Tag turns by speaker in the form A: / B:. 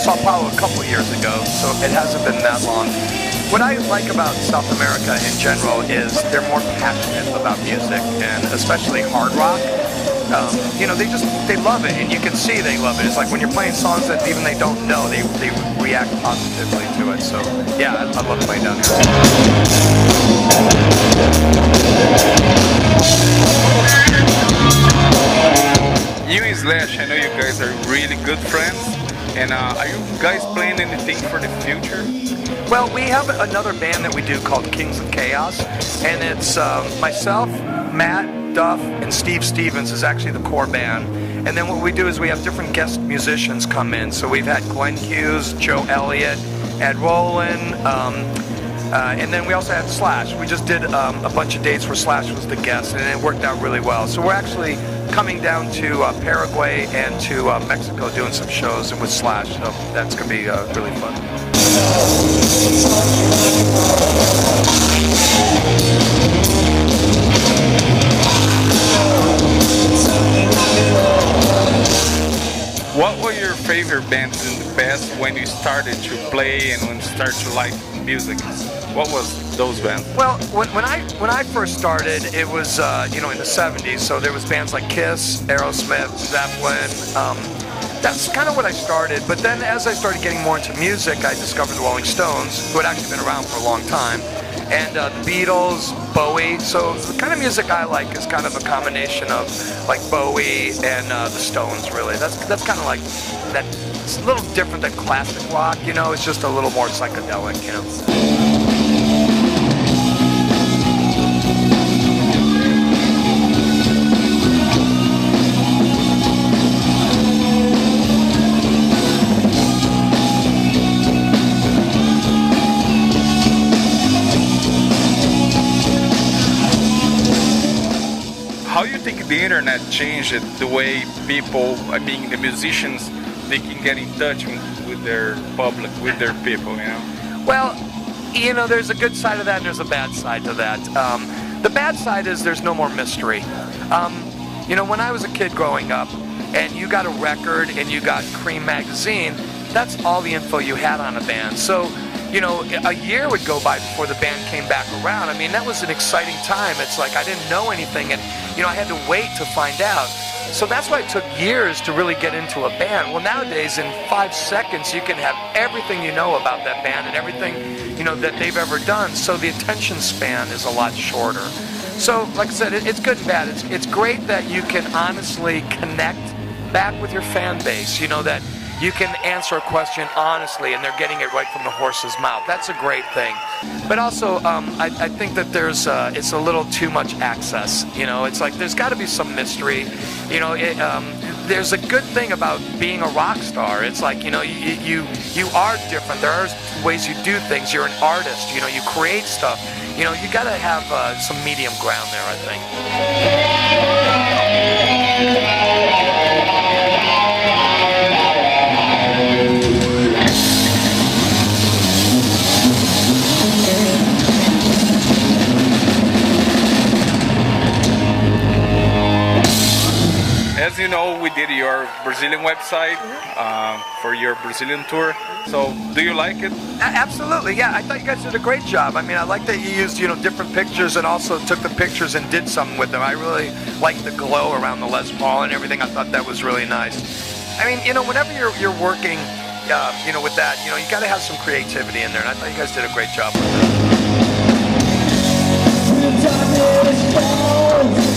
A: São Paulo a couple years ago, so it hasn't been that long. What I like about South America in general is they're more passionate about music, and especially hard rock. You know, they love it, and you can see they love it. It's like when you're playing songs that even they don't know, they react positively to it. So yeah, I love playing down here.
B: You and Slash, I know you guys are really good friends, and are you guys playing anything for the future?
A: Well, we have another band that we do called Kings of Chaos, and it's myself, Matt Duff, and Steve Stevens is actually the core band. And then what we do is we have different guest musicians come in. So we've had Glenn Hughes, Joe Elliott, Ed Roland, and then we also had Slash. We just did a bunch of dates where Slash was the guest, and it worked out really well. So we're actually coming down to Paraguay and to Mexico doing some shows with Slash. So that's going to be really fun.
B: What were your favorite bands in the past when you started to play and when you started to like music? What was those bands?
A: Well, when I first started, it was you know, in the '70s. So there was bands like Kiss, Aerosmith, Zeppelin. That's kind of what I started. But then as I started getting more into music, I discovered the Rolling Stones, who had actually been around for a long time, and the Beatles, Bowie. So the kind of music I like is kind of a combination of like Bowie and the Stones, really. That's kind of like that. It's a little different than classic rock, you know. It's just a little more psychedelic, you know.
B: How do you think the internet changed the way people, I mean the musicians, they can get in touch with their public, with their people, you know?
A: Well, you know, there's a good side of that and there's a bad side to that. The bad side is there's no more mystery. You know, when I was a kid growing up and you got a record and you got Cream magazine, that's all the info you had on a band. So, you know, a year would go by before the band came back around. I mean, that was an exciting time. It's like I didn't know anything, and, you know, I had to wait to find out. So that's why it took years to really get into a band. Well, nowadays, in 5 seconds, you can have everything you know about that band and everything, you know, that they've ever done. So the attention span is a lot shorter. So, like I said, it's good and bad. It's great that you can honestly connect back with your fan base, you know, that you can answer a question honestly and they're getting it right from the horse's mouth. That's a great thing. But also, I think that there's it's a little too much access. You know, it's like there's got to be some mystery. You know, there's a good thing about being a rock star. It's like, you know, you are different. There are ways you do things. You're an artist. You know, you create stuff. You know, you got to have some medium ground there, I think.
B: As you know, we did your Brazilian website for your Brazilian tour. So, do you like it?
A: Absolutely, yeah. I thought you guys did a great job. I mean, I like that you used, you know, different pictures and also took the pictures and did something with them. I really liked the glow around the Les Paul and everything. I thought that was really nice. I mean, you know, whenever you're working, you know, with that, you know, you got to have some creativity in there. And I thought you guys did a great job with that.